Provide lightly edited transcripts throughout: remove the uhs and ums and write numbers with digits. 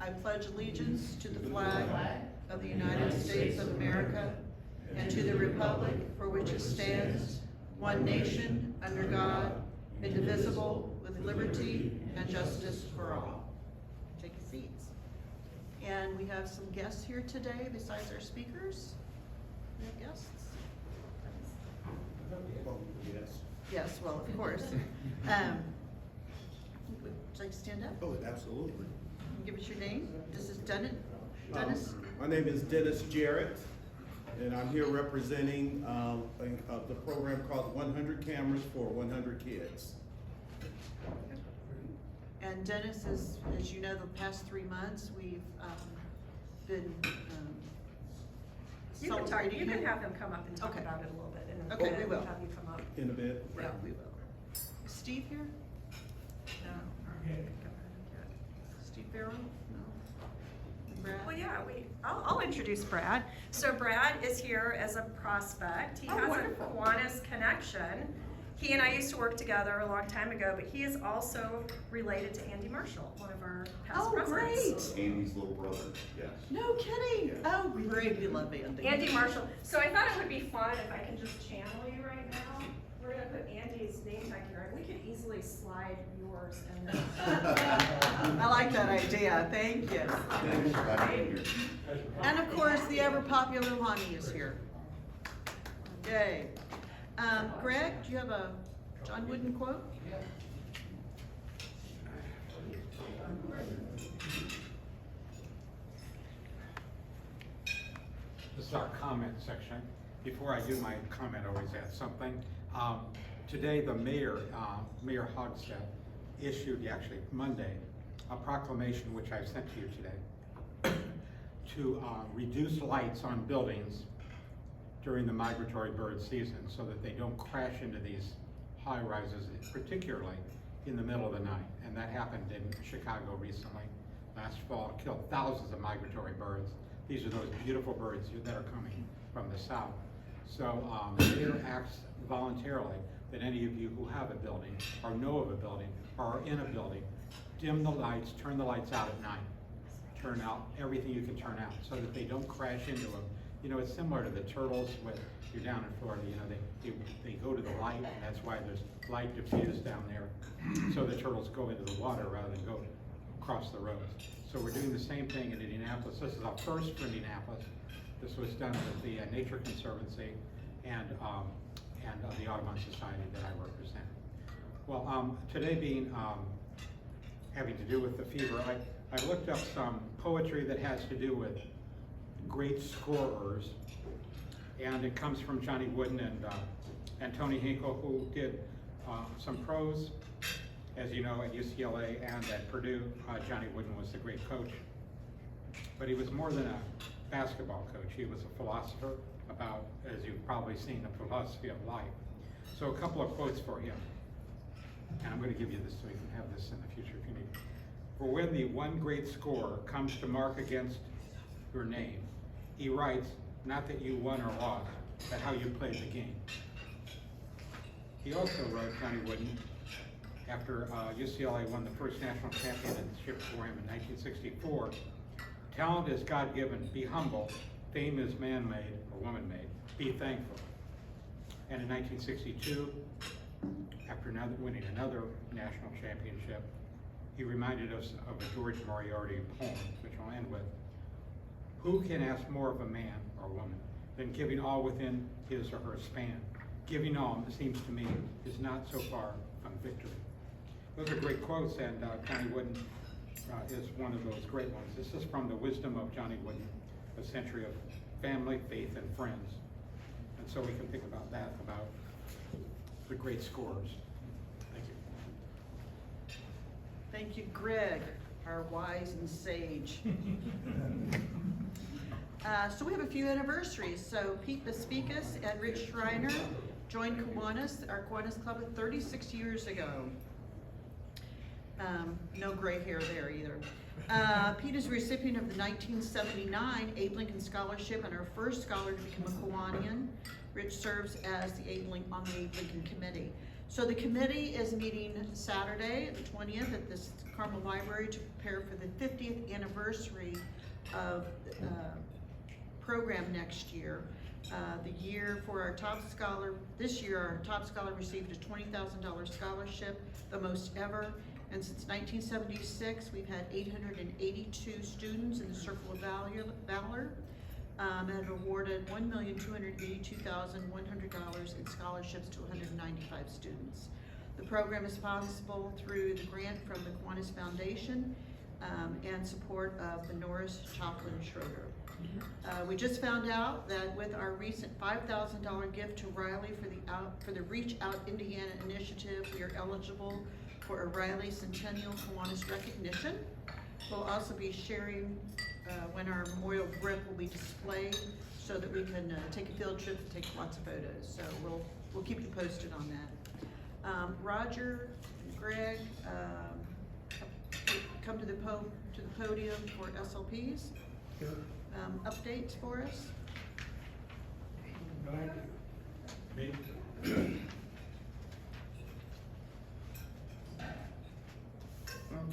I pledge allegiance to the flag of the United States of America and to the republic for which it stands, one nation, under God, indivisible, with liberty and justice for all. Take your seats. And we have some guests here today besides our speakers. We have guests? Yes. Yes, well, of course. Would you like to stand up? Oh, absolutely. Give us your name. This is Dennis. My name is Dennis Jarrett, and I'm here representing the program called 100 Cameras for 100 Kids. And Dennis is, as you know, the past 3 months, we've been You can celebrating. you can have him come up and talk Okay. about it a little bit. And Okay, then we will. Have you come up. In a bit. Yeah, we will. Is Steve here? No. Steve Farrell? No. And Brad? Well, yeah, I'll introduce Brad. So Brad is here as a prospect. He Oh, has wonderful. a Kiwanis connection. He and I used to work together a long time ago, but he is also related to Andy Marshall, one of our past Oh, presidents. great. Andy's little brother, yes. No kidding. Oh, great. We love Andy. Andy Marshall. So I thought it would be fun if I can just channel you right now. We're gonna put Andy's name back here, and we could easily slide yours and then. I like that idea. Thank you. Thanks for having me here. And of course, the ever popular Lonnie is here. Yay. Greg, do you have a John Wooden quote? This is our comment section. Before I do my comment, I always add something. Today, the mayor, Mayor Hogstad, issued, actually Monday, a proclamation which I sent to you today to reduce lights on buildings during the migratory bird season so that they don't crash into these high rises, particularly in the middle of the night. And that happened in Chicago recently. Last fall, killed thousands of migratory birds. These are those beautiful birds that are coming from the south. So the mayor acts voluntarily that any of you who have a building or know of a building or are in a building, dim the lights, turn the lights out at night. Turn out everything you can turn out so that they don't crash into them. You know, it's similar to the turtles when you're down in Florida, you know, they go to the light, and that's why there's light diffused down there. So the turtles go into the water rather than go across the roads. So we're doing the same thing in Indianapolis. This is our first for Indianapolis. This was done with the Nature Conservancy and the Audubon Society that I represent. Well, today being having to do with the fever, I looked up some poetry that has to do with great scorers, and it comes from Johnny Wooden and Tony Hinkle, who did some prose, as you know, at UCLA and at Purdue. Johnny Wooden was the great coach, but he was more than a basketball coach. He was a philosopher about, as you've probably seen, the philosophy of life. So a couple of quotes for him, and I'm going to give you this so you can have this in the future if you need. For when the one great scorer comes to mark against your name, he writes, not that you won or lost, but how you played the game. He also wrote, Johnny Wooden, after UCLA won the first national championship for him in 1964, talent is God-given, be humble, fame is man-made or woman-made, be thankful. And in 1962, after winning another national championship, he reminded us of a George Moriarty poem, which I'll end with. Who can ask more of a man or woman than giving all within his or her span? Giving all, it seems to me, is not so far from victory. Those are great quotes, and Johnny Wooden is one of those great ones. This is from the wisdom of Johnny Wooden, a century of family, faith, and friends. And so we can think about that, about the great scorers. Thank you. Thank you, Greg, our wise and sage. So we have a few anniversaries. So Pete Bespikas and Rich Schreiner joined Kiwanis, our Kiwanis Club, 36 years ago. No gray hair there either. Pete is a recipient of the 1979 Abe Lincoln Scholarship and our first scholar to become a Kiwanian. Rich serves as on the Abe Lincoln Committee. So the committee is meeting Saturday, the 20th, at the Carmel Library to prepare for the 50th anniversary of program next year. The year for our top scholar, this year our top scholar received a $20,000 scholarship, the most ever. And since 1976, we've had 882 students in the Circle of Valor, and have awarded $1,282,100 in scholarships to 195 students. The program is possible through the grant from the Kiwanis Foundation and support of the Norris, Chocolate, and Schroeder. We just found out that with our recent $5,000 gift to Riley for the Reach Out Indiana initiative, we are eligible for a Riley Centennial Kiwanis recognition. We'll also be sharing when our memorial brick will be displayed so that we can take a field trip and take lots of photos. So we'll keep you posted on that. Roger and Greg, come to the podium for SLPs. Updates for us. Me?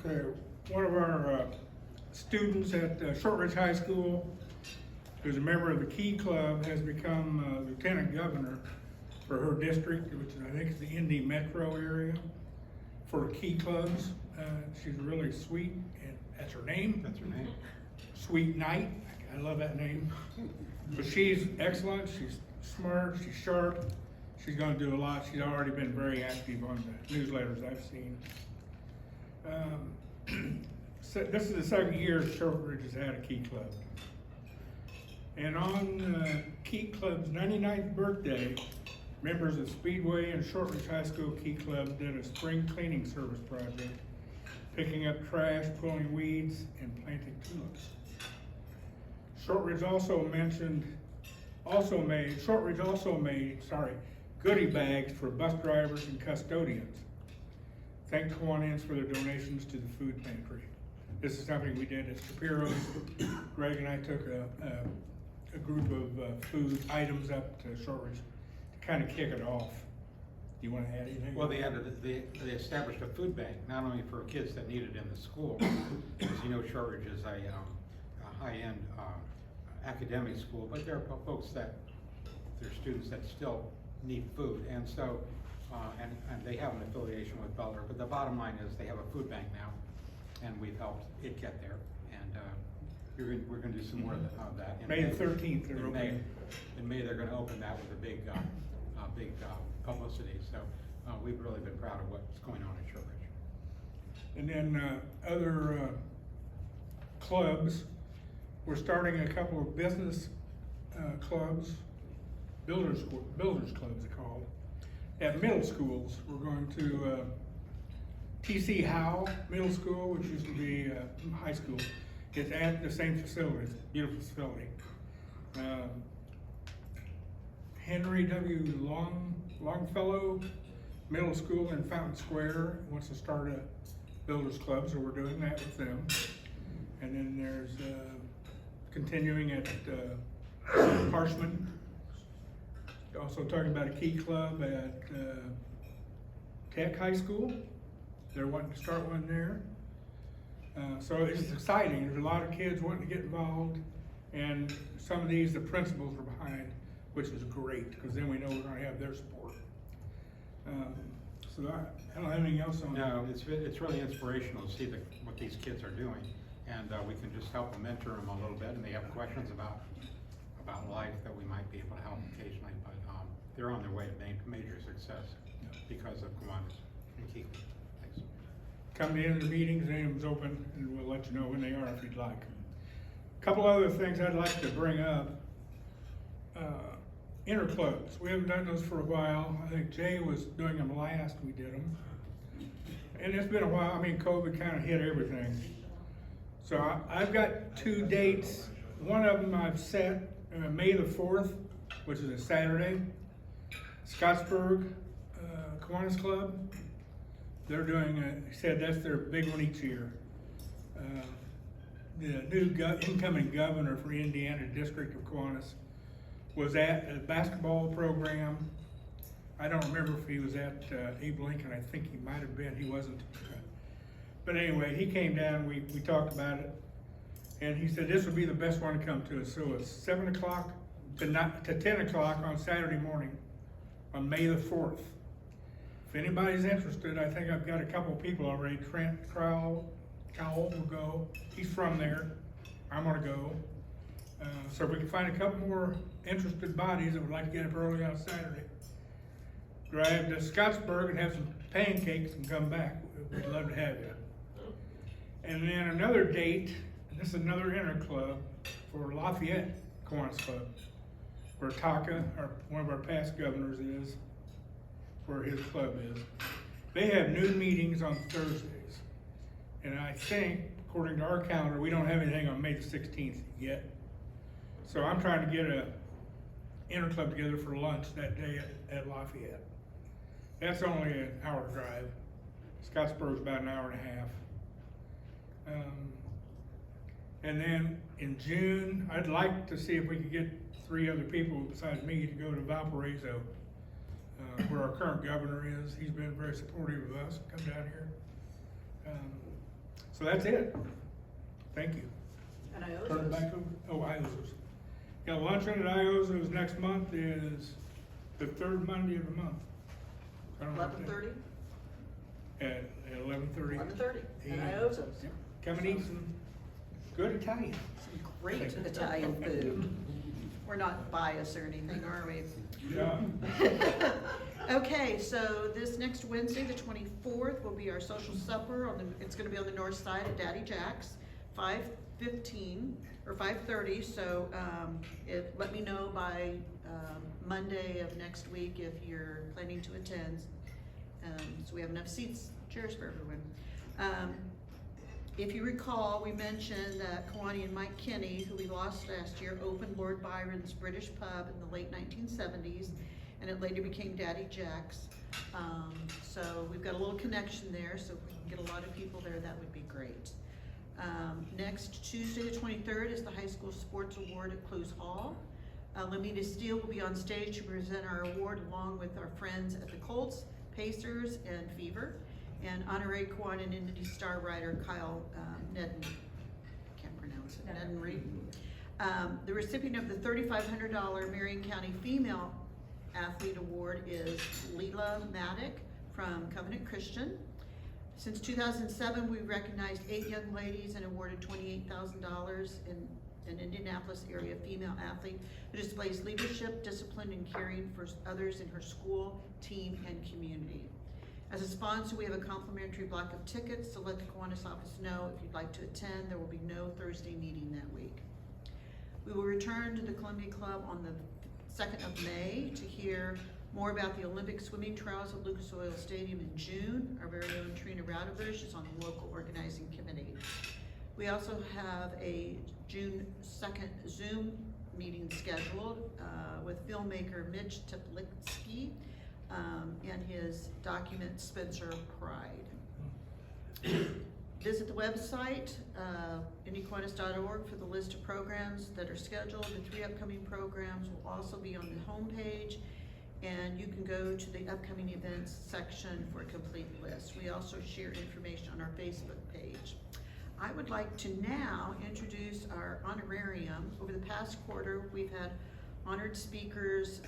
Okay, one of our students at Shortridge High School, who's a member of the Key Club, has become lieutenant governor for her district, which I think is the Indy metro area, for Key Clubs. She's really sweet, and that's her name. That's her name. Sweet Knight, I love that name. But she's excellent, she's smart, she's sharp, she's gonna do a lot. She's already been very active on the newsletters I've seen. So this is the second year Shortridge has had a Key Club. And on Key Club's 99th birthday, members of Speedway and Shortridge High School Key Club did a spring cleaning service project, picking up trash, pulling weeds, and planting tulips. Shortridge also made goodie bags for bus drivers and custodians. Thank Kiwanis for their donations to the food pantry. This is something we did at Shapiro's. Greg and I took a group of food items up to Shortridge to kind of kick it off. Do you want to add anything? Well, they established a food bank, not only for kids that need it in the school, because you know Shortridge is a high-end academic school, but there are folks there are students that still need food, and so, and they have an affiliation with Butler, but the bottom line is they have a food bank now, and we've helped it get there, and we're gonna do some more of that. In May 13th, they're in opening. In May, they're gonna open that with a big publicity, so we've really been proud of what's going on at Shortridge. And then other clubs, we're starting a couple of business clubs, builders clubs they're called, at middle schools. We're going to T.C. Howe Middle School, which used to be high school. It's at the same facility, it's a beautiful facility. Henry W. Longfellow Middle School in Fountain Square wants to start a builders club, so we're doing that with them. And then there's continuing at Harshman. Also talking about a Key Club at Tech High School. They're wanting to start one there. So it's exciting. There's a lot of kids wanting to get involved, and some of these, the principals are behind, which is great, because then we know we're gonna have their support. So I don't have anything else on that. No, it's really inspirational to see what these kids are doing, and we can just help them, mentor them a little bit, and they have questions about life that we might be able to help occasionally, but they're on their way to major success because of Kiwanis and Key. Thanks. Come to the end of the meetings, name's open, and we'll let you know when they are if you'd like. Couple other things I'd like to bring up. Interclubs, we haven't done those for a while. I think Jay was doing them last we did them. And it's been a while. I mean, COVID kind of hit everything. So I've got 2 dates. One of them I've set, May the 4th, which is a Saturday. Scottsburg Kiwanis Club. They're doing, he said that's their big one each year. The new incoming governor for Indiana District of Kiwanis was at a basketball program I don't remember if he was at Abe Lincoln, I think he might have been, he wasn't. But anyway, he came down, we talked about it, and he said this would be the best one to come to us. So it's 7 o'clock to 10 o'clock on Saturday morning, on May the 4th. If anybody's interested, I think I've got a couple people already. Trent Cowell will go, he's from there, I'm gonna go. So if we can find a couple more interested bodies that would like to get up early on Saturday, drive to Scottsburg and have some pancakes and come back. We'd love to have you. And then another date, and this is another interclub for Lafayette Kiwanis Club, where Taka, one of our past governors, is, where his club is. They have noon meetings on Thursdays. And I think, according to our calendar, we don't have anything on May the 16th yet. So I'm trying to get a interclub together for lunch that day at Lafayette. That's only an hour drive. Scottsburg's about an hour and a half. And then in June, I'd like to see if we could get 3 other people besides me to go to Valparaiso, where our current governor is. He's been very supportive of us. Come down here. So that's it. Thank you. And Turn it back over. Oh, Iozo's. Yeah, luncheon at Iozo's next month is the 3rd Monday of the month. I don't know what that- 11:30? At 11:30. 11:30 at Yeah. Iozo's. Yep. Come and eat some good Italian. Some great Italian food. We're not biased or anything, are we? Yeah. Okay, so this next Wednesday, the 24th, will be our social supper it's gonna be on the north side at Daddy Jack's, 5:15 or 5:30, so, let me know by, Monday of next week if you're planning to attend. So we have enough chairs for everyone. If you recall, we mentioned that Kiwani and Mike Kinney, who we lost last year, opened Lord Byron's British pub in the late 1970s, and it later became Daddy Jack's. So we've got a little connection there, so if we can get a lot of people there, that would be great. Next Tuesday, the 23rd, is the High School Sports Award at Clues Hall. Lamita Steele will be on stage to present our award along with our friends at the Colts, Pacers, and Fever, and honorary Kiwanis and Indy star writer Kyle Nedden. Can't pronounce it. Nedden Reed. The recipient of the $3,500 Marion County Female Athlete Award is Leela Maddock from Covenant Christian. Since 2007, we've recognized 8 young ladies and awarded $28,000 in an Indianapolis area female athlete who displays leadership, discipline, and caring for others in her school, team, and community. As a sponsor, we have a complimentary block of tickets, so let the Kiwanis office know if you'd like to attend. There will be no Thursday meeting that week. We will return to the Columbia Club on the 2nd of May to hear more about the Olympic swimming trials at Lucas Oil Stadium in June. Our very own Trina Radovish is on the local organizing committee. We also have a June 2nd Zoom meeting scheduled with filmmaker Mitch Teplitsky and his document Spencer Pride. Visit the website, indykiwanis.org, for the list of programs that are scheduled. The 3 upcoming programs will also be on the homepage, and you can go to the upcoming events section for a complete list. We also share information on our Facebook page. I would like to now introduce our honorarium. Over the past quarter, we've had honored speakers,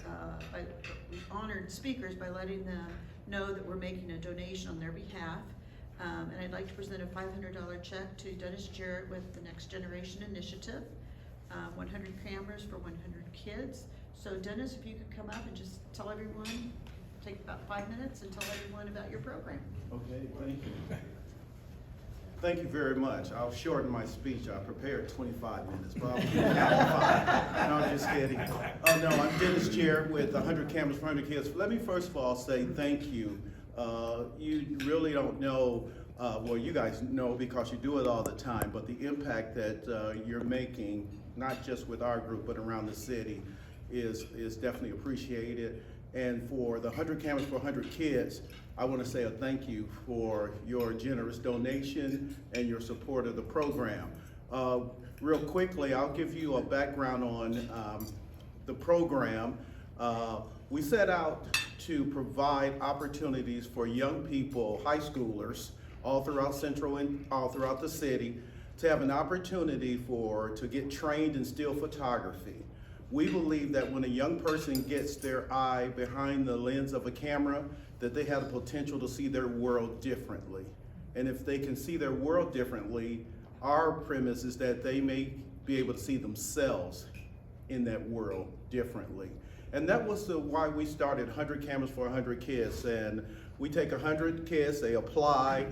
we've honored speakers by letting them know that we're making a donation on their behalf. And I'd like to present a $500 check to Dennis Jarrett with the Next Generation Initiative, 100 cameras for 100 kids. So Dennis, if you could come up and just tell everyone, take about 5 minutes and tell everyone about your program. Okay, thank you. Thank you very much. I'll shorten my speech. I prepared 25 minutes, but I'll keep it at 5. No, I'm just kidding. Oh no, I'm Dennis Jarrett with 100 Cameras for 100 Kids. Let me first of all say thank you. You really don't know, well, you guys know because you do it all the time, but the impact that you're making, not just with our group, but around the city, is definitely appreciated. And for the 100 Cameras for 100 Kids, I want to say a thank you for your generous donation and your support of the program. Real quickly, I'll give you a background on the program. We set out to provide opportunities for young people, high schoolers, all throughout Central and all throughout the city, to have an opportunity to get trained in still photography. We believe that when a young person gets their eye behind the lens of a camera, that they have the potential to see their world differently. And if they can see their world differently, our premise is that they may be able to see themselves in that world differently. And that was why we started 100 Cameras for 100 Kids. And we take 100 kids, they apply,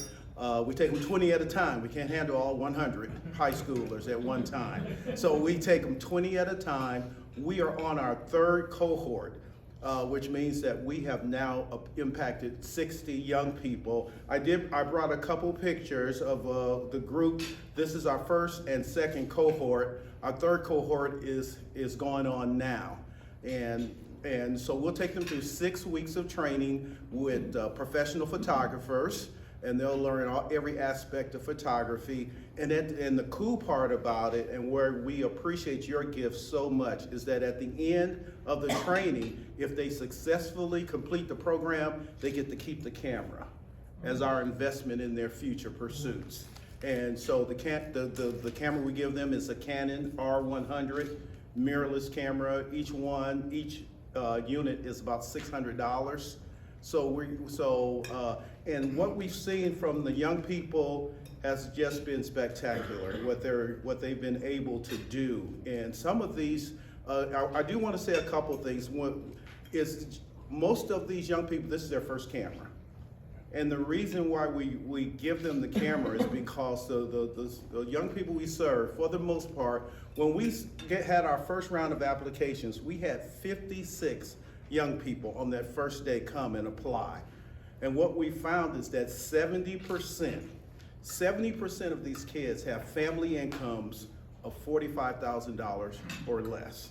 we take them 20 at a time. We can't handle all 100 high schoolers at one time. So we take them 20 at a time. We are on our third cohort, which means that we have now impacted 60 young people. I brought a couple pictures of the group. This is our first and second cohort. Our third cohort is going on now. And so we'll take them through 6 weeks of training with professional photographers, and they'll learn every aspect of photography. And the cool part about it, and where we appreciate your gift so much, is that at the end of the training, if they successfully complete the program, they get to keep the camera as our investment in their future pursuits. And so the camera we give them is a Canon R100 mirrorless camera. Each unit is about $600. And what we've seen from the young people has just been spectacular, what they've been able to do. And some of these, I do want to say a couple things. One is most of these young people, this is their first camera. And the reason why we give them the camera is because the young people we serve, for the most part, when we had our first round of applications, we had 56 young people on that first day come and apply. And what we found is that 70% of these kids have family incomes of $45,000 or less.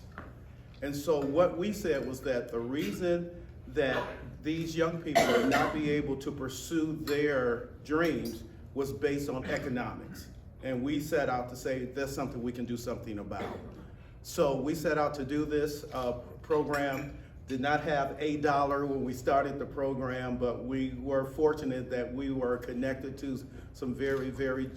And so what we said was that the reason that these young people would not be able to pursue their dreams was based on economics. And we set out to say that's something we can do something about. So we set out to do this program. Did not have $1 when we started the program, but we were fortunate that we were connected to some very, very,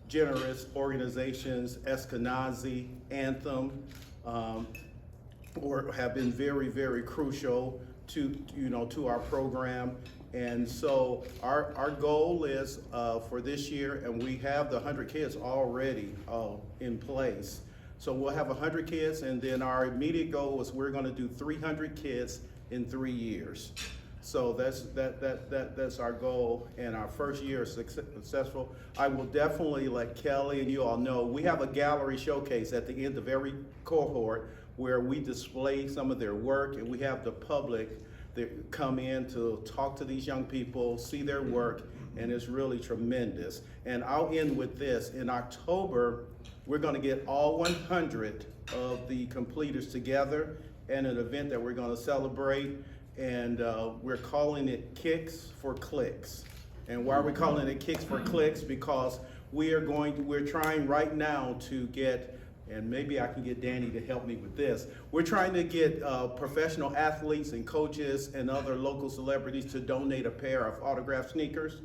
generous organizations. Eskenazi, Anthem, have been very, very crucial to our program. And so our goal is for this year, and we have the 100 kids already in place. So we'll have 100 kids, and then our immediate goal is we're going to do 300 kids in 3 years. So that's our goal, and our first year is successful. I will definitely let Kelly and you all know we have a gallery showcase at the end of every cohort where we display some of their work, and we have the public that come in to talk to these young people, see their work, and it's really tremendous. And I'll end with this. In October, we're going to get all 100 of the completers together in an event that we're going to celebrate, and we're calling it Kicks for Clicks. And why are we calling it Kicks for Clicks? Because we're trying right now to get, and maybe I can get Danny to help me with this. We're trying to get professional athletes and coaches and other local celebrities to donate a pair of autographed sneakers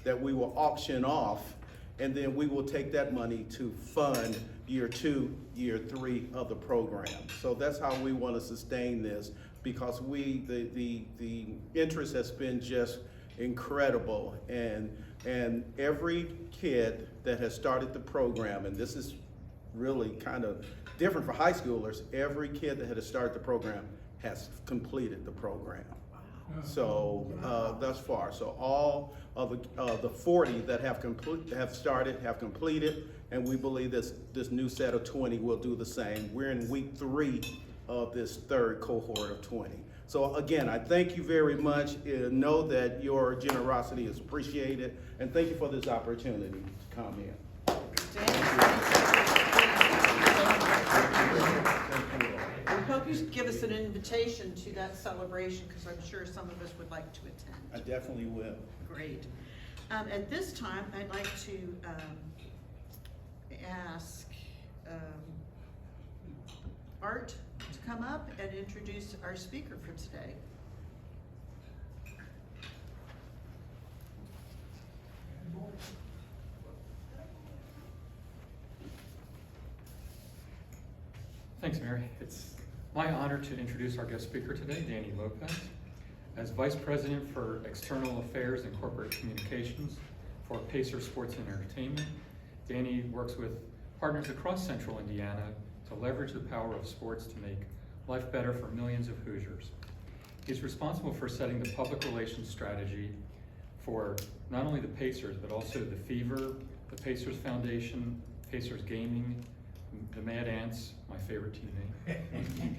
that we will auction off, and then we will take that money to fund year 2, year 3 of the program. So that's how we want to sustain this, because the interest has been just incredible, and every kid that has started the program, and this is really kind of different for high schoolers, every kid that has started the program has completed the program. So thus far, so all of the 40 that have started have completed, and we believe this new set of 20 will do the same. We're in week 3 of this third cohort of 20. So again, I thank you very much. Know that your generosity is appreciated, and thank you for this opportunity to come in. We hope you give us an invitation to that celebration, because I'm sure some of us would like to attend. I definitely will. Great. At this time, I'd like to ask Art to come up and introduce our speaker for today. Thanks, Mary. It's my honor to introduce our guest speaker today, Danny Lopez. As Vice President for External Affairs and Corporate Communications for Pacer Sports and Entertainment, Danny works with partners across Central Indiana to leverage the power of sports to make life better for millions of Hoosiers. He's responsible for setting the public relations strategy for not only the Pacers, but also the Fever, the Pacers Foundation, Pacers Gaming, the Mad Ants, my favorite team name,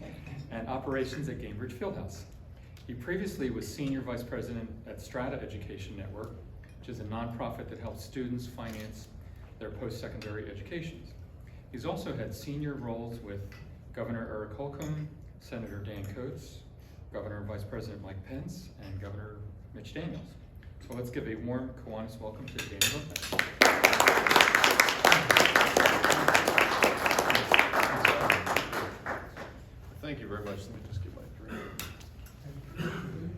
and operations at Gainbridge Fieldhouse. He previously was Senior Vice President at Strata Education Network, which is a nonprofit that helps students finance their post-secondary educations. He's also had senior roles with Governor Eric Holcomb, Senator Dan Coates, Governor and Vice President Mike Pence, and Governor Mitch Daniels. So let's give a warm Kiwanis welcome to Danny Lopez. Thank you very much. Let me just get my drink.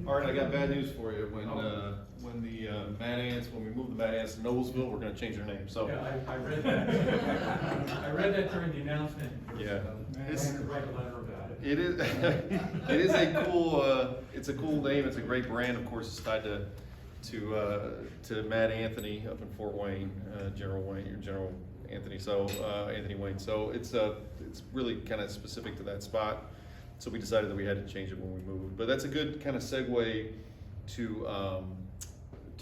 All right, I got bad news for you. When the Mad Ants, when we move the Mad Ants to Noblesville, we're going to change their name. So Yeah, I read that. I read that during the announcement. Yeah. I had to write a letter about it. it is it is a cool it's a cool name. It's a great brand. Of course, it's tied to Matt Anthony up in Fort Wayne, General Anthony. So Anthony Wayne. So it's really kind of specific to that spot. So we decided that we had to change it when we moved. But that's a good kind of segue to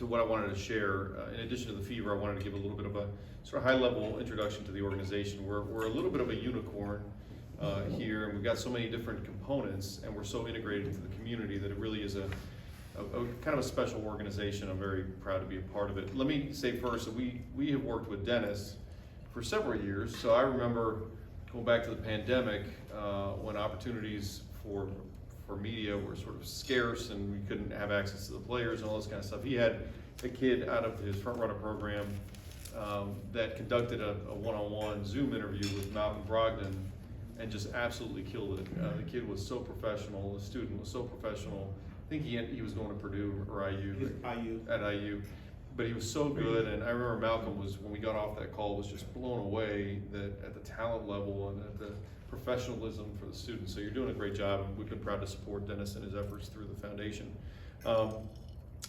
what I wanted to share. In addition to the Fever, I wanted to give a little bit of a sort of high-level introduction to the organization. We're a little bit of a unicorn here, and we've got so many different components, and we're so integrated into the community that it really is a kind of a special organization. I'm very proud to be a part of it. Let me say first that we have worked with Dennis for several years. So I remember going back to the pandemic when opportunities for media were sort of scarce and we couldn't have access to the players and all this kind of stuff. He had a kid out of his front runner program that conducted a one-on-one Zoom interview with Malcolm Brogdon and just absolutely killed it. The kid was so professional, the student was so professional. I think he was going to Purdue or IU. At IU. But he was so good, and I remember Malcolm was, when we got off that call, was just blown away that at the talent level and at the professionalism for the students. So you're doing a great job, and we've been proud to support Dennis and his efforts through the foundation.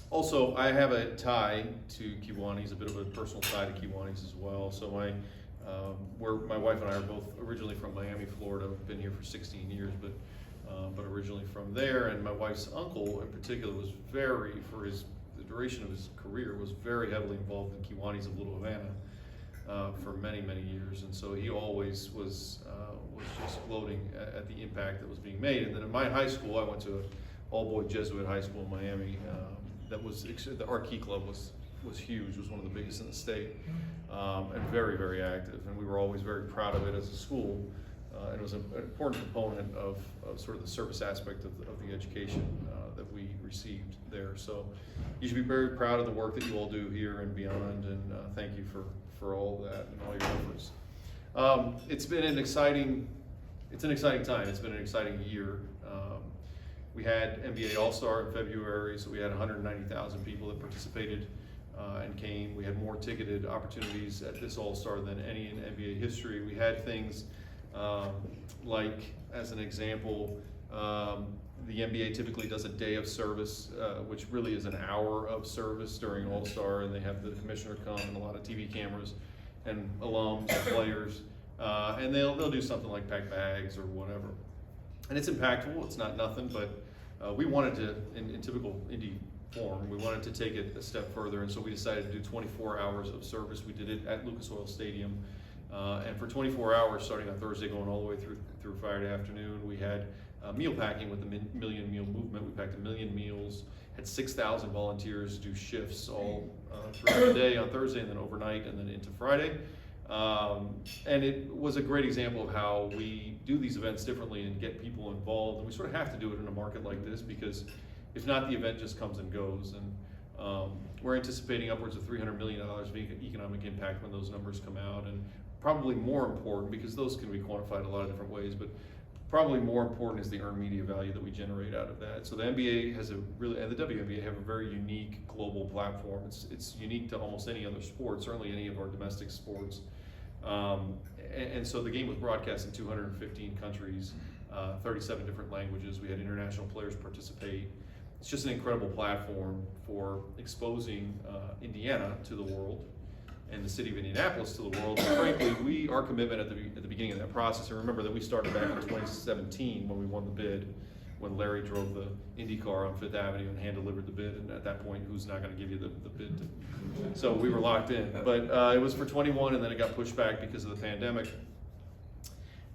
Also, I have a tie to Kiwanis, a bit of a personal tie to Kiwanis as well. So my wife and I are both originally from Miami, Florida. We've been here for 16 years, but originally from there. And my wife's uncle, in particular, was the duration of his career, was very heavily involved in Kiwanis of Little Havana for many, many years. And so he always was just gloating at the impact that was being made. And then in my high school, I went to an all-boy Jesuit high school in Miami. Our Key Club was huge, was one of the biggest in the state, and very, very active. And we were always very proud of it as a school. And it was an important component of sort of the service aspect of the education that we received there. So you should be very proud of the work that you all do here and beyond, and thank you for all that and all your efforts. It's been an exciting time. It's been an exciting year. We had NBA All-Star in February, so we had 190,000 people that participated and came. We had more ticketed opportunities at this All-Star than any in NBA history. We had things like, as an example, the NBA typically does a day of service, which really is an hour of service during All-Star, and they have the commissioner come and a lot of TV cameras and alums and players, and they'll do something like pack bags or whatever. And it's impactful, it's not nothing, but we wanted to, in typical Indy form, we wanted to take it a step further, and so we decided to do 24 hours of service. We did it at Lucas Oil Stadium. And for 24 hours, starting on Thursday, going all the way through Friday afternoon, we had meal packing with the Million Meal Movement. We packed 1 million meals, had 6,000 volunteers do shifts all throughout the day on Thursday and then overnight and then into Friday. And it was a great example of how we do these events differently and get people involved. And we sort of have to do it in a market like this because if not, the event just comes and goes. And we're anticipating upwards of $300 million of economic impact when those numbers come out. And probably more important, because those can be quantified a lot of different ways, but probably more important is the earned media value that we generate out of that. So the NBA has and the WNBA have a very unique global platform. It's unique to almost any other sport, certainly any of our domestic sports. and so the game was broadcast in 215 countries, 37 different languages. We had international players participate. It's just an incredible platform for exposing Indiana to the world and the city of Indianapolis to the world. And frankly, our commitment at the beginning of that process, and remember that we started back in 2017 when we won the bid, when Larry drove the Indy car on Fifth Avenue and hand-delivered the bid, and at that point, who's not gonna give you the bid? So we were locked in, but it was for 21, and then it got pushed back because of the pandemic.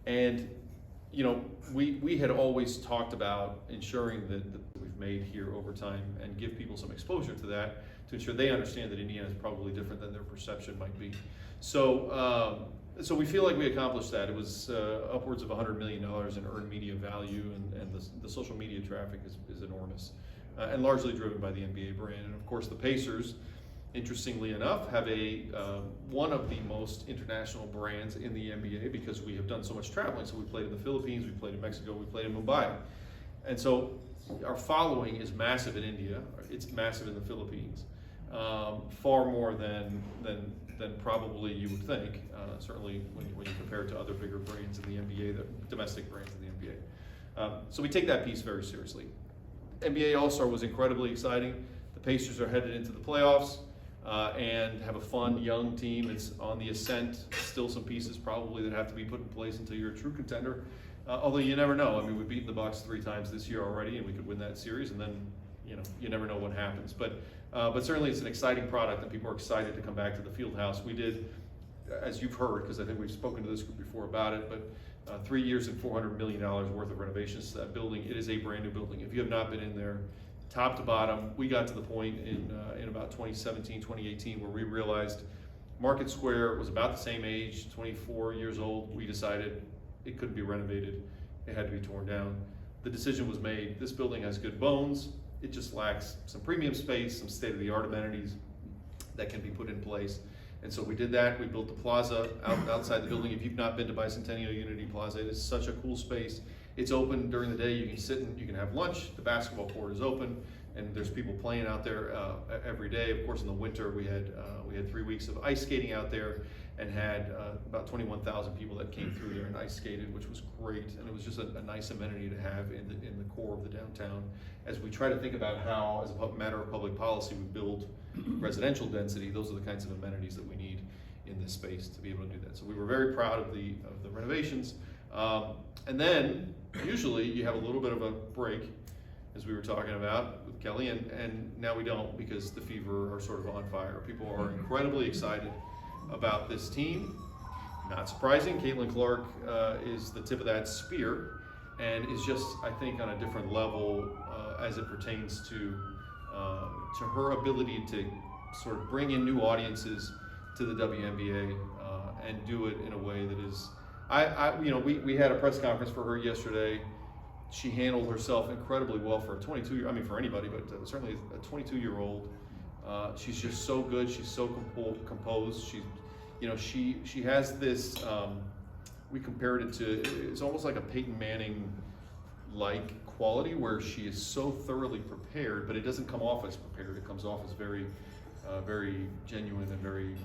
And, you know, we had always talked about ensuring that we've made here over time and give people some exposure to that to ensure they understand that Indiana is probably different than their perception might be. So, so we feel like we accomplished that. It was upwards of $100 million in earned media value, and the social media traffic is enormous, and largely driven by the NBA brand. And of course, the Pacers, interestingly enough, have one of the most international brands in the NBA because we have done so much traveling. So we played in the Philippines, we played in Mexico, we played in Mumbai. And so our following is massive in India, it's massive in the Philippines, far more than probably you would think, certainly when you compare it to other bigger brands in the NBA, the domestic brands in the NBA. So we take that piece very seriously. NBA All-Star was incredibly exciting. The Pacers are headed into the playoffs and have a fun, young team. It's on the ascent, still some pieces probably that have to be put in place until you're a true contender. Although you never know. I mean, we've beaten the Bucks 3 times this year already, and we could win that series, and then, you know, you never know what happens. But certainly it's an exciting product, and people are excited to come back to the field house. We did, as you've heard, because I think we've spoken to this group before about it, but 3 years and $400 million worth of renovations to that building. It is a brand new building. If you have not been in there, top to bottom, we got to the point in about 2017, 2018, where we realized Market Square was about the same age, 24 years old. We decided it couldn't be renovated. It had to be torn down. The decision was made. This building has good bones. It just lacks some premium space, some state-of-the-art amenities that can be put in place. And so we did that. We built the plaza outside the building. If you've not been to Bicentennial Unity Plaza, it is such a cool space. It's open during the day. You can sit and you can have lunch. The basketball court is open, and there's people playing out there every day. Of course, in the winter we had 3 weeks of ice skating out there, and had about 21,000 people that came through there and ice skated, which was great. And it was just a nice amenity to have in the core of the downtown. As we try to think about how, as a matter of public policy, we build residential density, those are the kinds of amenities that we need in this space to be able to do that. So we were very proud of the renovations. And then usually you have a little bit of a break, as we were talking about with Kelly, and now we don't, because the Fever are sort of on fire. People are incredibly excited about this team. Not surprising, Caitlin Clark is the tip of that spear, and is just, I think, on a different level as it pertains to her ability to sort of bring in new audiences to the WNBA and do it in a way that is, we had a press conference for her yesterday. She handled herself incredibly well for a 22-year, I mean for anybody, but certainly a 22-year-old. She's just so good. She's so composed. She has this. We compared it to, it's almost like a Peyton Manning-like quality, where she is so thoroughly prepared, but it doesn't come off as prepared. It comes off as very, very genuine and very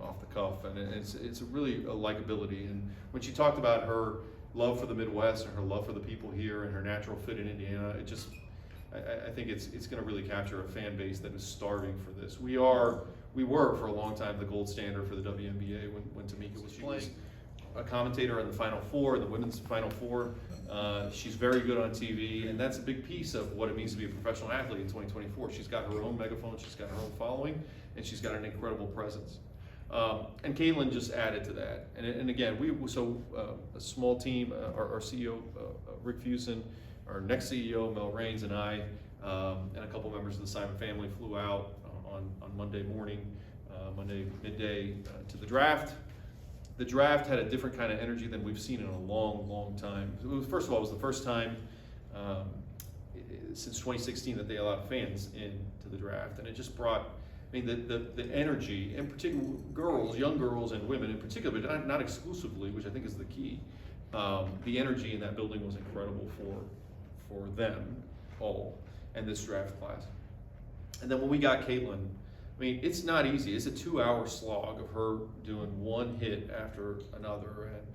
off the cuff, and it's really a likability. And when she talked about her love for the Midwest and her love for the people here and her natural fit in Indiana, it just, I think it's going to really capture a fan base that is starving for this. We were for a long time the gold standard for the WNBA when Tamika was playing. A commentator in the Final Four, the women's Final Four. She's very good on TV, and that's a big piece of what it means to be a professional athlete in 2024. She's got her own megaphone, she's got her own following, and she's got an incredible presence. And Caitlin just added to that. And again, a small team, our CEO, Rick Fuson, our next CEO, Mel Raines, and I, and a couple members of the Simon family flew out on Monday morning, Monday midday, to the draft. The draft had a different kind of energy than we've seen in a long, long time. First of all, it was the first time since 2016 that they allowed fans into the draft, and it just brought, I mean, the energy, in particular girls, young girls and women in particular, but not exclusively, which I think is the key. The energy in that building was incredible for them all and this draft class. And then when we got Caitlin, I mean, it's not easy. It's a 2-hour slog of her doing one hit after another, and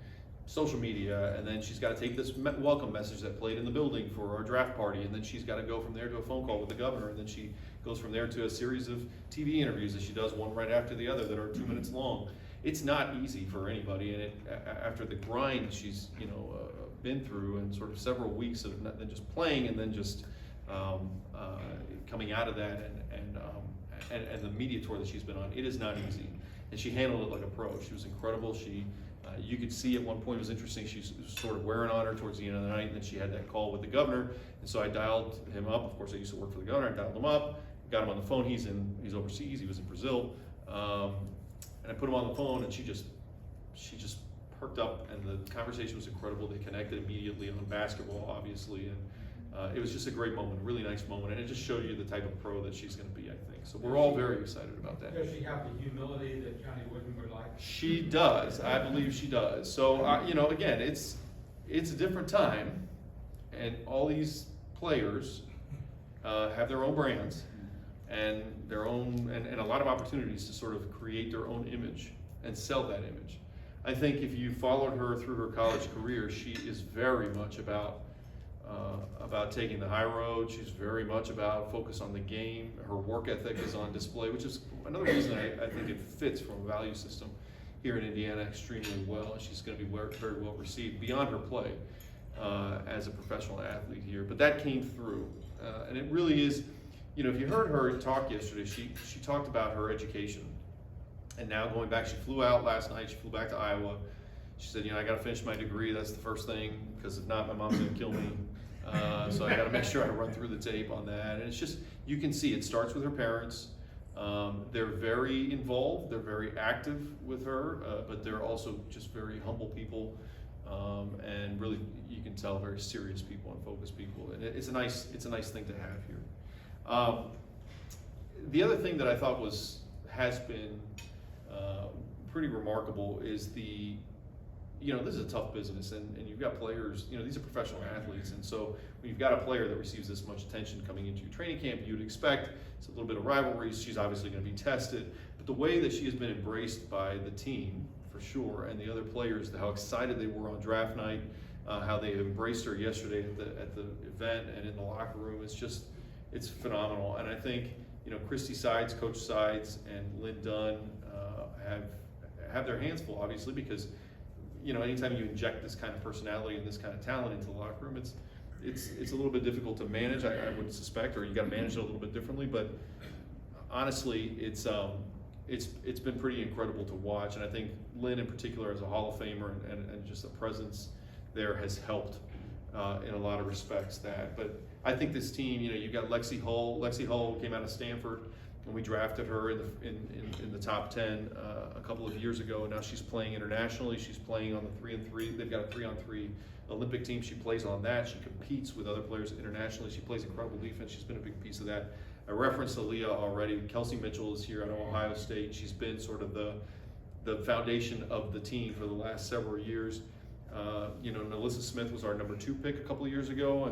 social media, and then she's got to take this welcome message that played in the building for our draft party, and then she's got to go from there to a phone call with the governor, and then she goes from there to a series of TV interviews that she does one right after the other that are 2 minutes long. It's not easy for anybody, and after the grind she's been through, and sort of several weeks of not then just playing and then just coming out of that, and the media tour that she's been on, it is not easy. And she handled it like a pro. She was incredible. You could see at one point, it was interesting, she was sort of wearing on her towards the end of the night, and then she had that call with the governor, and so I dialed him up. Of course, I used to work for the governor. I dialed him up, got him on the phone. He's overseas. He was in Brazil, and I put him on the phone, and she just perked up, and the conversation was incredible. They connected immediately on basketball, obviously, and it was just a great moment, a really nice moment, and it just showed you the type of pro that she's going to be, I think. So we're all very excited about that. Does she have the humility that Johnny Wooden would like? She does. I believe she does. So, again, it's a different time, and all these players have their own brands and their own, and a lot of opportunities to sort of create their own image and sell that image. I think if you followed her through her college career, she is very much about taking the high road. She's very much about focus on the game. Her work ethic is on display, which is another reason I think it fits from a value system here in Indiana extremely well. And she's going to be very well received beyond her play as a professional athlete here. But that came through, and it really is. If you heard her talk yesterday, she talked about her education, and now going back. She flew out last night. She flew back to Iowa. She said, I got to finish my degree. That's the first thing, because if not, my mom's going to kill me. So I got to make sure I run through the tape on that. And it's just, you can see it starts with her parents. They're very involved. They're very active with her, but they're also just very humble people. And really, you can tell, very serious people and focused people. And it's a nice thing to have here. The other thing that I thought has been pretty remarkable is this is a tough business, and you've got players, these are professional athletes, and so when you've got a player that receives this much attention coming into your training camp, you'd expect it's a little bit of rivalries. She's obviously going to be tested, but the way that she has been embraced by the team, for sure, and the other players, how excited they were on draft night, how they embraced her yesterday at the event and in the locker room, it's phenomenal. And I think, Christy Sides, Coach Sides, and Lynn Dunn have their hands full, obviously, because anytime you inject this kind of personality and this kind of talent into the locker room, it's a little bit difficult to manage, I would suspect, or you got to manage it a little bit differently. But honestly, it's been pretty incredible to watch, and I think Lynn in particular, as a Hall of Famer and just the presence there, has helped in a lot of respects. But I think this team, you've got Lexi Hull. Lexi Hull came out of Stanford, and we drafted her in the top 10 a couple of years ago, and now she's playing internationally. She's playing on the 3-on-3. They've got a 3-on-3 Olympic team. She plays on that. She competes with other players internationally. She plays incredible defense. She's been a big piece of that. I referenced Aaliyah already. Kelsey Mitchell is here out of Ohio State. She's been sort of the foundation of the team for the last several years. Nalissa Smith was our number 2 pick a couple of years ago,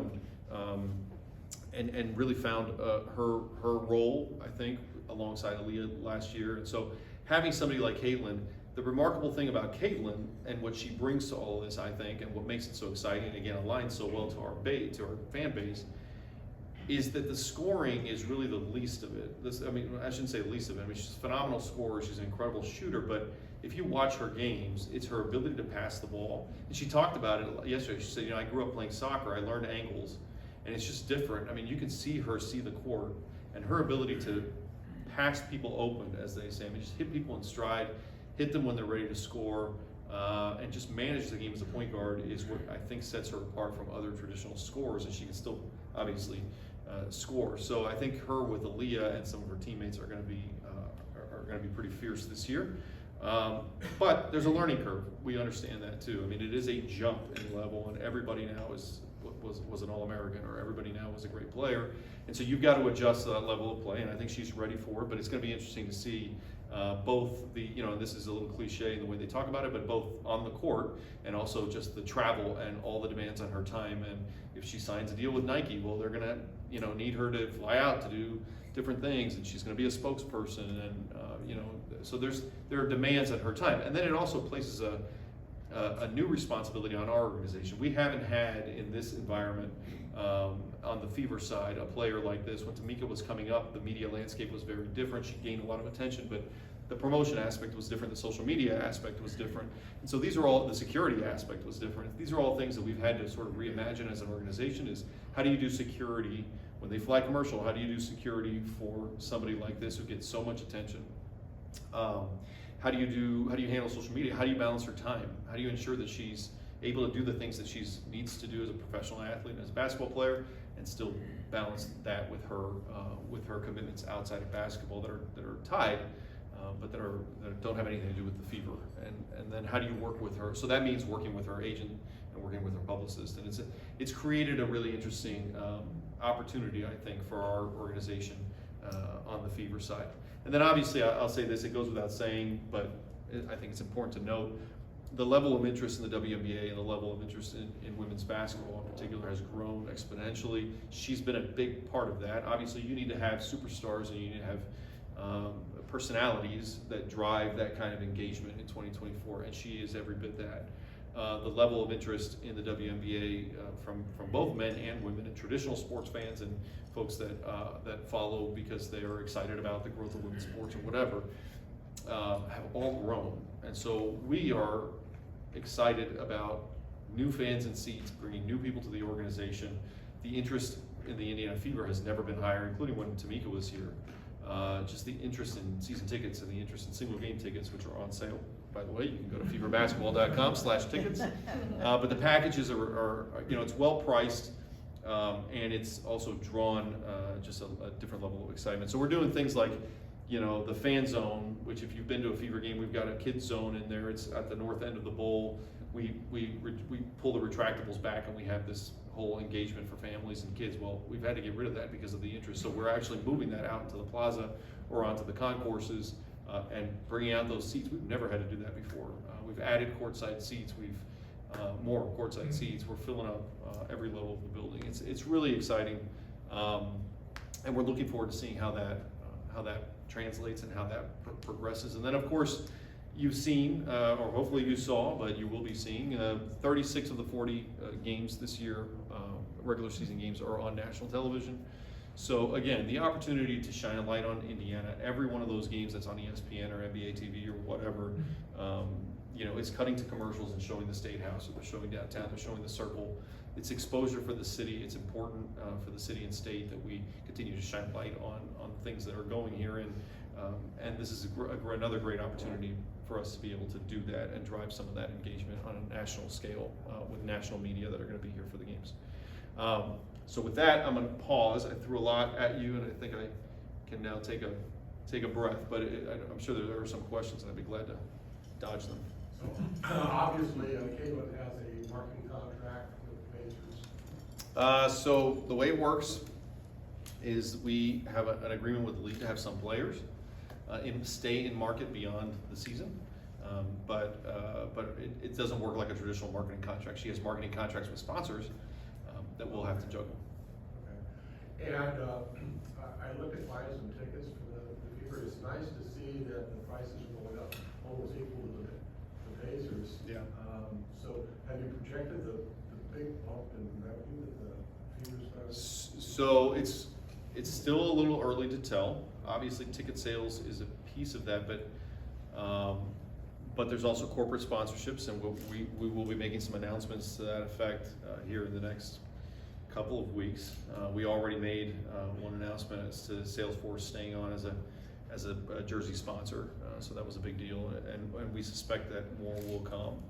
and really found her role, I think, alongside Aaliyah last year. And so having somebody like Caitlin, the remarkable thing about Caitlin and what she brings to all of this, I think, and what makes it so exciting, again, aligns so well to our fan base, is that the scoring is really the least of it. I shouldn't say the least of it. She's a phenomenal scorer. She's an incredible shooter, but if you watch her games, it's her ability to pass the ball. And she talked about it yesterday. She said, I grew up playing soccer. I learned angles, and it's just different. You can see her see the court, and her ability to pass people open, as they say. Just hit people in stride, hit them when they're ready to score, and just manage the game as a point guard is what I think sets her apart from other traditional scorers, and she can still obviously score. So I think her with Aaliyah and some of her teammates are going to be pretty fierce this year. But there's a learning curve. We understand that too. It is a jump in level, and everybody now was an All-American, or everybody now was a great player. And so you've got to adjust to that level of play, and I think she's ready for it. But it's going to be interesting to see both and this is a little cliche in the way they talk about it, but both on the court and also just the travel and all the demands on her time. And if she signs a deal with Nike, well, they're going to need her to fly out to do different things, and she's going to be a spokesperson, and so there are demands at her time, and then it also places a new responsibility on our organization. We haven't had in this environment on the Fever side a player like this. When Tamika was coming up, the media landscape was very different. She gained a lot of attention, but the promotion aspect was different, the social media aspect was different, and so these are all, the security aspect was different. These are all things that we've had to sort of reimagine as an organization. Is how do you do security when they fly commercial? How do you do security for somebody like this who gets so much attention? How do you handle social media? How do you balance her time? How do you ensure that she's able to do the things that she needs to do as a professional athlete and as a basketball player, and still balance that with her commitments outside of basketball that are tied, but that don't have anything to do with the Fever? And then how do you work with her? So that means working with her agent and working with her publicist, and it's created a really interesting opportunity, I think, for our organization on the Fever side. And then obviously I'll say this, it goes without saying, but I think it's important to note, the level of interest in the WNBA and the level of interest in women's basketball in particular has grown exponentially. She's been a big part of that. Obviously you need to have superstars and you need to have personalities that drive that kind of engagement in 2024, and she is every bit that. The level of interest in the WNBA from both men and women, and traditional sports fans and folks that follow because they are excited about the growth of women's sports or whatever, have all grown. And so we are excited about new fans and seats, bringing new people to the organization. The interest in the Indiana Fever has never been higher, including when Tamika was here. Just the interest in season tickets and the interest in single game tickets, which are on sale. By the way, you can go to feverbasketball.com/tickets. But the packages are it's well priced, and it's also drawn just a different level of excitement. So we're doing things like, the fan zone, which if you've been to a Fever game, we've got a kids zone in there. It's at the north end of the bowl. We pull the retractables back, and we have this whole engagement for families and kids. Well, we've had to get rid of that because of the interest. So we're actually moving that out into the plaza or onto the concourses and bringing out those seats. We've never had to do that before. We've added courtside seats. We've more courtside seats. We're filling up every level of the building. It's really exciting, and we're looking forward to seeing how that translates and how that progresses. And then, of course, you've seen, or hopefully you saw, but you will be seeing, 36 of the 40 games this year, regular season games, are on national television. So again, the opportunity to shine a light on Indiana, every one of those games that's on ESPN or NBA TV or whatever, it's cutting to commercials and showing the State House, or they're showing downtown, they're showing the Circle. It's exposure for the city. It's important for the city and state that we continue to shine light on things that are going here, and this is another great opportunity for us to be able to do that and drive some of that engagement on a national scale with national media that are going to be here for the games. So with that, I'm going to pause. I threw a lot at you, and I think I can now take a breath, but I'm sure there are some questions, and I'd be glad to dodge them. So obviously, Kiwanis has a marketing contract with the Pacers. So the way it works is we have an agreement with the league to have some players stay in market beyond the season, but it doesn't work like a traditional marketing contract. She has marketing contracts with sponsors that we'll have to juggle. Okay. And I looked at buying some tickets for the Fever. It's nice to see that the prices are going up almost equal to the Pacers. Yeah. So have you projected the big bump in revenue that the Fever started? So it's still a little early to tell. Obviously, ticket sales is a piece of that, but there's also corporate sponsorships, and we will be making some announcements to that effect here in the next couple of weeks. We already made one announcement as to Salesforce staying on as a jersey sponsor, so that was a big deal, and we suspect that more will come.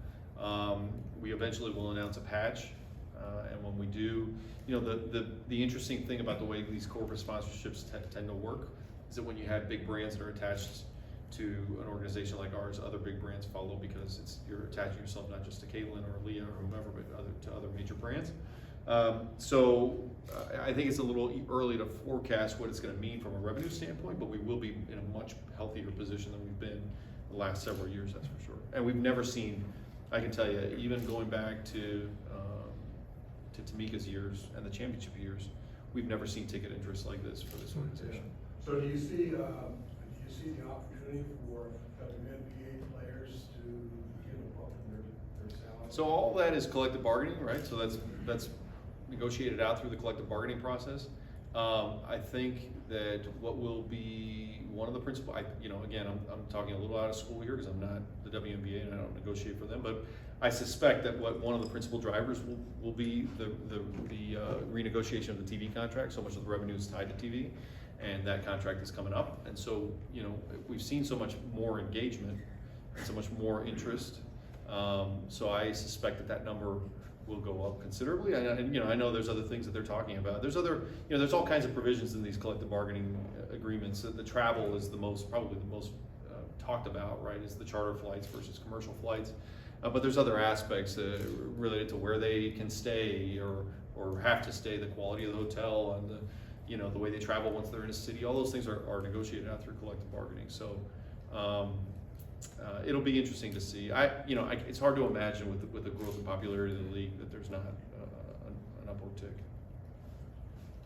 We eventually will announce a patch, and when we do, the interesting thing about the way these corporate sponsorships tend to work is that when you have big brands that are attached to an organization like ours, other big brands follow, because you're attaching yourself not just to Caitlin or Leah or whomever, but to other major brands. So I think it's a little early to forecast what it's going to mean from a revenue standpoint, but we will be in a much healthier position than we've been the last several years, that's for sure. And we've never seen, I can tell you, even going back to Tamika's years and the championship years, we've never seen ticket interest like this for this organization. So do you see the opportunity for WNBA players to give a bump in their salary? So all that is collective bargaining, right? So that's negotiated out through the collective bargaining process. I think that what will be one of the principal, again, I'm talking a little out of school here because I'm not the WNBA and I don't negotiate for them, but I suspect that one of the principal drivers will be the renegotiation of the TV contract. So much of the revenue is tied to TV, and that contract is coming up. And so, we've seen so much more engagement and so much more interest. So I suspect that number will go up considerably. And I know there's other things that they're talking about. There's there's all kinds of provisions in these collective bargaining agreements. The travel is probably the most talked about, right? Is the charter flights versus commercial flights. But there's other aspects related to where they can stay or have to stay, the quality of the hotel, and the way they travel once they're in a city. All those things are negotiated out through collective bargaining. So it'll be interesting to see. It's hard to imagine with the growth and popularity of the league that there's not an upward tick.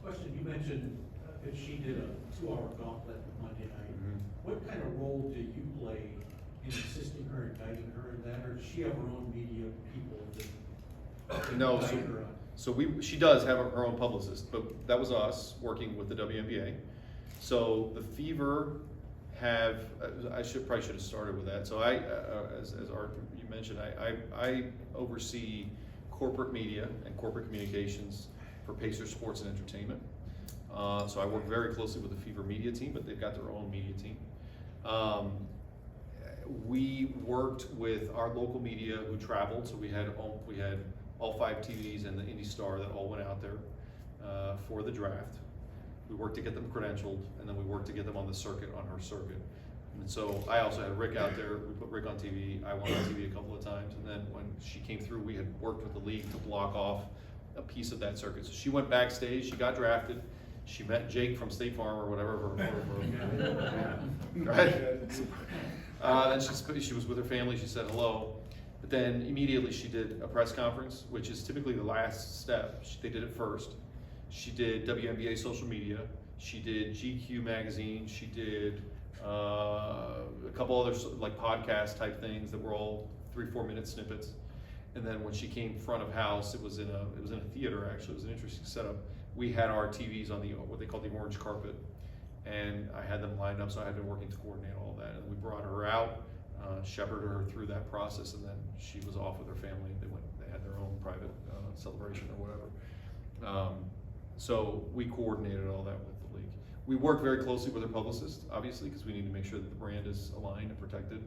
Question, you mentioned that she did a 2-hour gauntlet Monday night. Mm-hmm. What kind of role do you play in assisting her and guiding her in that, or does she have her own media people that No, guide her on? so she does have her own publicist, but that was us working with the WNBA. So the Fever I probably should have started with that. So as Art, you mentioned, I oversee corporate media and corporate communications for Pacer Sports and Entertainment. So I work very closely with the Fever media team, but they've got their own media team. We worked with our local media who traveled, so we had all 5 TVs and the Indy Star that all went out there for the draft. We worked to get them credentialed, and then we worked to get them on the circuit, on her circuit. And so I also had Rick out there. We put Rick on TV. I went on TV a couple of times, and then when she came through, we had worked with the league to block off a piece of that circuit. So she went backstage. She got drafted. She met Jake from State Farm or whatever. Right? Then she was with her family. She said hello. But then immediately she did a press conference, which is typically the last step. They did it first. She did WNBA social media. She did GQ magazine. She did a couple other like podcast type things that were all 3-4 minute snippets. And then when she came front of house, it was in a theater actually. It was an interesting setup. We had our TVs on what they call the orange carpet, and I had them lined up. So I had been working to coordinate all that. And we brought her out, shepherded her through that process, and then she was off with her family. They had their own private celebration or whatever. So we coordinated all that with the league. We work very closely with our publicist, obviously, because we need to make sure that the brand is aligned and protected.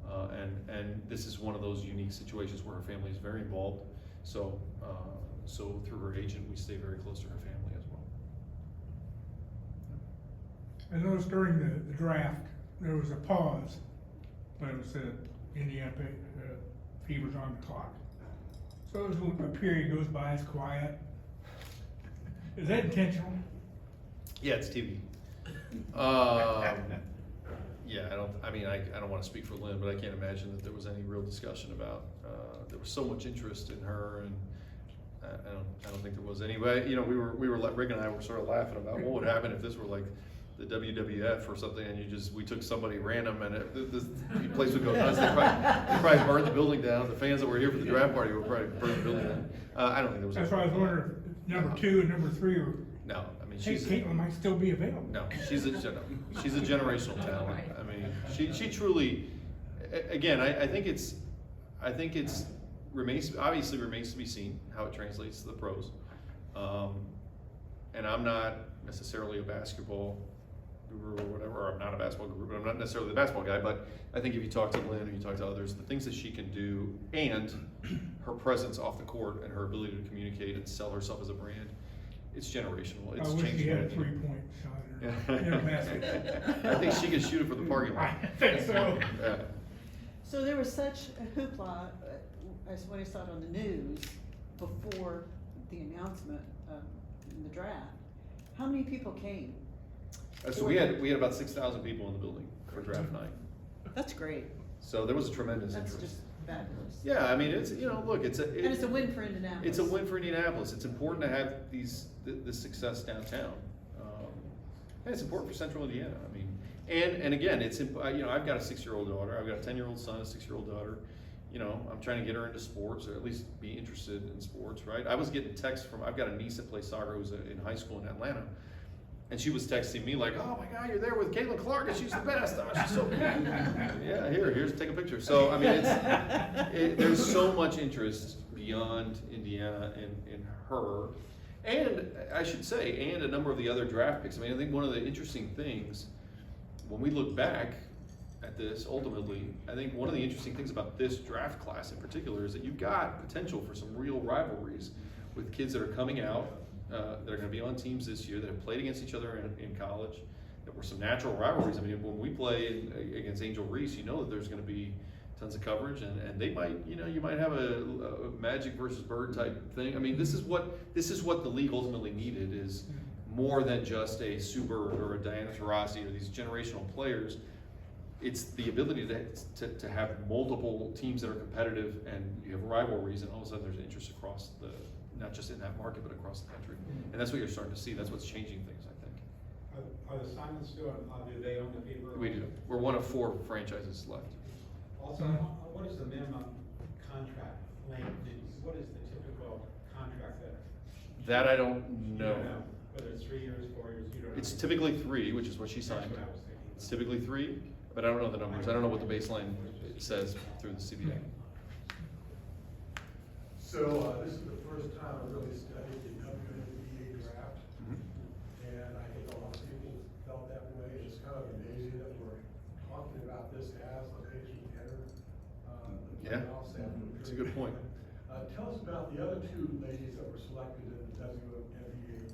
And this is one of those unique situations where her family is very involved. So through her agent, we stay very close to her family as well. I noticed during the draft, there was a pause, but it said Indiana Fever's on the clock. So as a period goes by, it's quiet. Is that intentional? Yeah, it's TV. Yeah, I don't want to speak for Lynn, but I can't imagine that there was any real discussion about. There was so much interest in her, and I don't think there was any. But Rick and I were sort of laughing about what would happen if this were like the WWF or something, and we took somebody random, and the place would go nuts. They probably burned the building down. The fans that were here for the draft party would probably burn the building down. I don't think there was. That's why I was wondering if number 2 and number 3 are. No, I mean Caitlin might still be available. No, she's a generational talent. I mean, she truly. Again, I think it's remains to be seen how it translates to the pros. And I'm not necessarily a basketball guru or whatever, or I'm not a basketball guru, but I'm not necessarily the basketball guy. But I think if you talk to Lynn or you talk to others, the things that she can do and her presence off the court and her ability to communicate and sell herself as a brand, it's generational. It's I wish changed she had a everything. 3-point shot in her basket. I think she can shoot it from the parking lot. I think so. Yeah. So there was such a hoopla, as when I saw it on the news, before the announcement in the draft. How many people came? So we had about 6,000 people in the building for draft night. That's great. So there was a tremendous That's interest. just fabulous. Yeah, I mean, it's look, And it's a win for Indianapolis. It's a win for Indianapolis. It's important to have this success downtown. And it's important for Central Indiana. I mean, and again, it's I've got a 6-year-old daughter. I've got a 10-year-old son, a 6-year-old daughter. I'm trying to get her into sports, or at least be interested in sports, right? I was getting texts I've got a niece that plays soccer who's in high school in Atlanta, and she was texting me like, "Oh my God, you're there with Caitlin Clark, and she's the best. Oh, she's so cool." Yeah, here's take a picture. So I mean, there's so much interest beyond Indiana in her, and I should say, and a number of the other draft picks. I mean, I think one of the interesting things when we look back at this, ultimately, I think one of the interesting things about this draft class in particular is that you've got potential for some real rivalries with kids that are coming out, that are going to be on teams this year, that have played against each other in college. There were some natural rivalries. I mean, when we play against Angel Reese, that there's going to be tons of coverage, and they might, you might have a Magic versus Bird type thing. I mean, this is what the league ultimately needed, is more than just a Sue Bird or a Diana Taurasi or these generational players. It's the ability to have multiple teams that are competitive, and you have rivalries, and all of a sudden there's interest across not just in that market, but across the country. And that's what you're starting to see. That's what's changing things, I think. Are the Simons still, do they own the Fever? We do. We're one of 4 franchises left. Also, what is the minimum contract length? What is the typical contract That I don't you know. don't know? Whether it's 3 years, 4 years, you don't know? It's typically 3, which is what she That's signed. what I was thinking. It's typically 3, but I don't know the numbers. I don't know what the baseline says through the CBA. So, this is the first time I really studied the WNBA draft, and I think a lot of people felt that way. It's kind of amazing that we're talking about this as the page we enter the Yeah, playoffs. it's a good point. Tell us about the other 2 ladies that were selected in the WNBA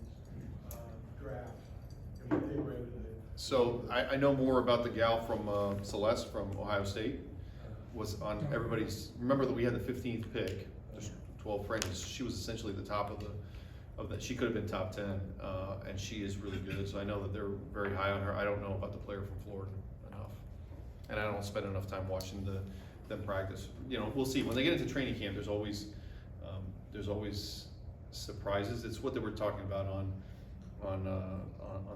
draft, and what they bring to the. So I know more about the gal from Celeste from Ohio State. Was on everybody's. Remember that we had the 15th pick. There's 12 franchises. She was essentially the top of that. She could have been top 10, and she is really good. So I know that they're very high on her. I don't know about the player from Florida enough, and I don't spend enough time watching them practice. We'll see when they get into training camp. There's always surprises. It's what they were talking about on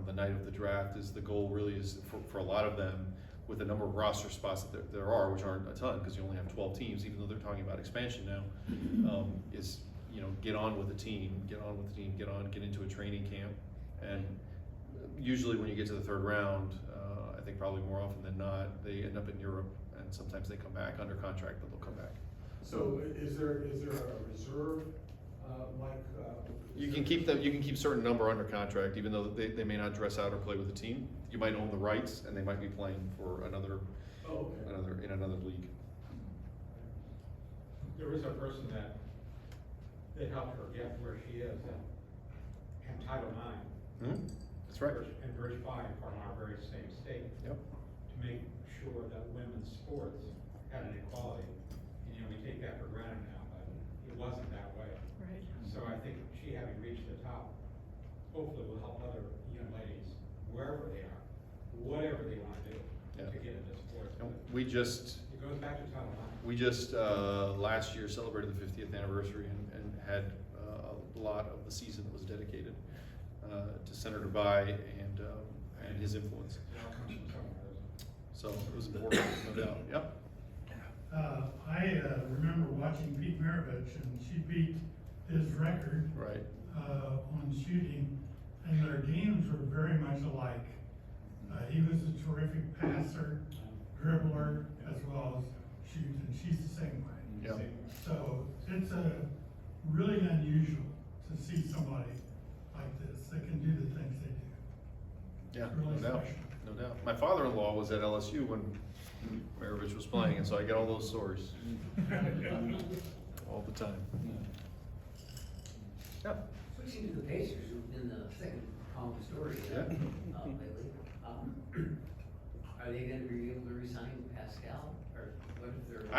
the night of the draft. Is the goal really is for a lot of them, with the number of roster spots that there are, which aren't a ton because you only have 12 teams, even though they're talking about expansion now, is get on with the team, get into a training camp, and usually when you get to the 3rd round, I think probably more often than not, they end up in Europe, and sometimes they come back under contract, but they'll come back. So is there a reserve, You can keep certain number under contract, even though they may not dress out or play with the team. You might own the rights, and they might be playing for in another league. There is a person that helped her get where she is in Title IX. That's right. And Bridge 5 from our very same state. Yep. To make sure that women's sports had an equality. And we take that for granted now, but it wasn't that way. Right. So I think she having reached the top, hopefully will help other young ladies, wherever they are, whatever they want to do, to get into sports. And But we just it goes back to Title IX. last year celebrated the 50th anniversary and had a lot of the season that was dedicated to Senator Bai and his influence. It all comes from somewhere. So it was important, no doubt. Yep. I remember watching Pete Maravich, and she beat his record Right. on shooting, and their games were very much alike. He was a terrific passer, dribbler, as well as shoot, and she's the same way. Yep. So it's really unusual to see somebody like this that can do the things they do. Yeah, It's really no doubt. special. No doubt. My father-in-law was at LSU when Maravich was playing, and so I get all those stories all the time. Yeah. Switching to the Pacers, who've been the second column story lately, are they gonna be able to resign Pascal, or what if they're?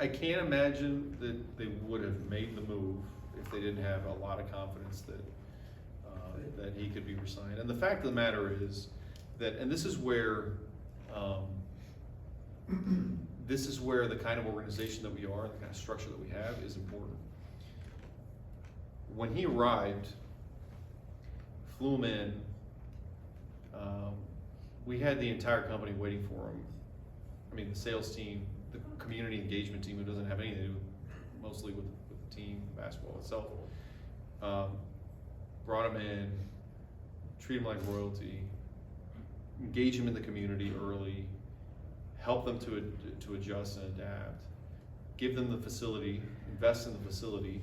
I can't imagine that they would have made the move if they didn't have a lot of confidence that he could be resigned. And the fact of the matter is that, and this is where the kind of organization that we are, the kind of structure that we have is important. When he arrived, flew him in, we had the entire company waiting for him. I mean, the sales team, the community engagement team, who doesn't have anything to do mostly with the team, basketball itself, brought him in, treat him like royalty, engage him in the community early, help them to adjust and adapt, give them the facility, invest in the facility,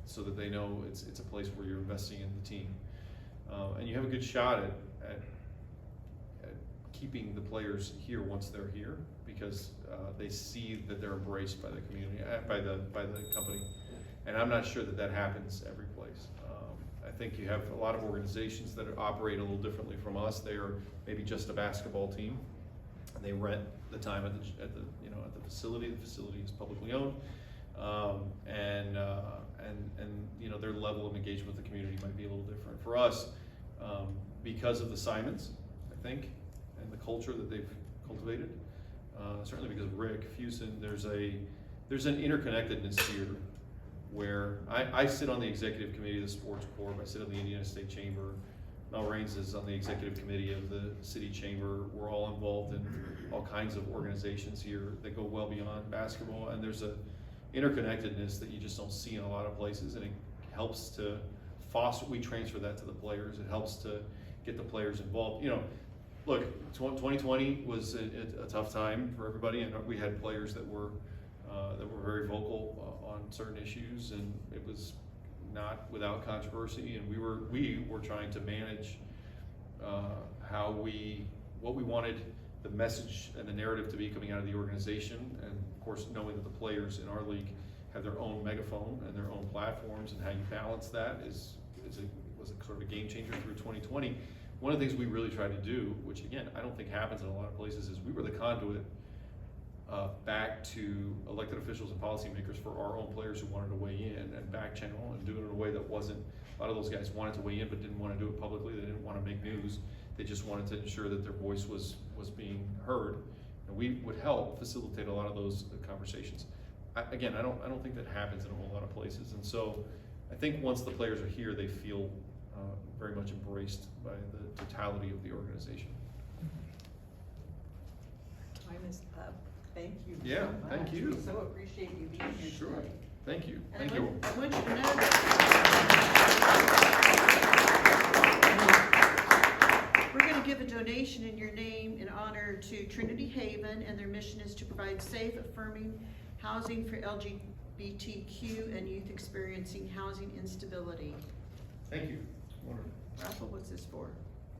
so that they know it's a place where you're investing in the team. And you have a good shot at keeping the players here once they're here, because they see that they're embraced by the community, by the company. And I'm not sure that happens every place. I think you have a lot of organizations that operate a little differently from us. They are maybe just a basketball team, and they rent the time at the facility. The facility is publicly owned, and their level of engagement with the community might be a little different. For us, because of the Simons, I think, and the culture that they've cultivated, certainly because of Rick Fuson, there's an interconnectedness here where I sit on the executive committee of the sports corp. I sit on the Indiana State Chamber. Mel Raines is on the executive committee of the city chamber. We're all involved in all kinds of organizations here that go well beyond basketball, and there's a interconnectedness that you just don't see in a lot of places, and it helps to foster. We transfer that to the players. It helps to get the players involved. Look, 2020 was a tough time for everybody, and we had players that were very vocal on certain issues, and it was not without controversy. And we were trying to manage what we wanted the message and the narrative to be coming out of the organization, and of course knowing that the players in our league have their own megaphone and their own platforms, and how you balance that was a sort of a game changer through 2020. One of the things we really tried to do, which again I don't think happens in a lot of places, is we were the conduit back to elected officials and policymakers for our own players who wanted to weigh in, and back channel and do it in a way that wasn't. A lot of those guys wanted to weigh in but didn't want to do it publicly. They didn't want to make news. They just wanted to ensure that their voice was being heard, and we would help facilitate a lot of those conversations. I don't think that happens in a whole lot of places, and so I think once the players are here, they feel very much embraced by the totality of the organization. Time is up. Thank you. Yeah, so much. thank you. We so appreciate you being here Sure. today. Thank you. And Thank you. I want you to know that we're going to give a donation in your name in honor to Trinity Haven, and their mission is to provide safe, affirming housing for LGBTQ and youth experiencing housing instability. Thank you. Wonderful. Raffle, what's this for?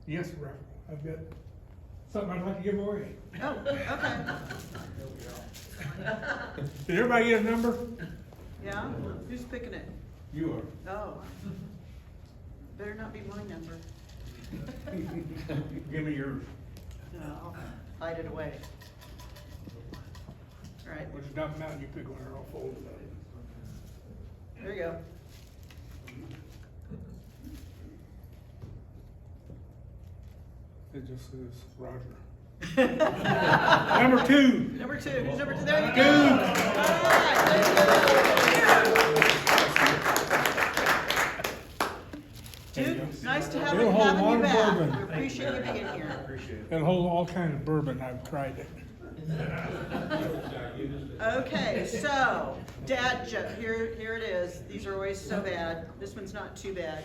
Yes, Raffle, I've got something I'd like to give away. Oh, okay. Did everybody get a number? Yeah? Who's picking it? You are. Oh. Better not be my number. Give me yours. No, I'll hide it away. All right, We'll just dump them out and you pick one or I'll fold it up. there you go. It just says Roger. Number two. Number two, who's number two? There you go. Duke. All right, there you go. Duke, nice to have It'll hold having one you back. bourbon. We appreciate you being here. It'll hold all kinds of bourbon, I've tried it. Okay, so, dad joke, here it is. These are always so bad. This one's not too bad.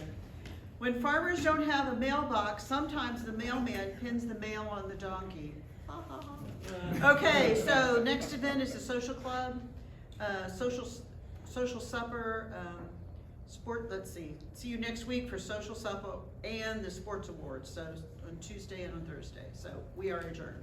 When farmers don't have a mailbox, sometimes the mailman pins the mail on the donkey. Okay, so next event is the social club, social supper, sport, let's see you next week for social supper and the sports awards, so on Tuesday and on Thursday. So we are adjourned.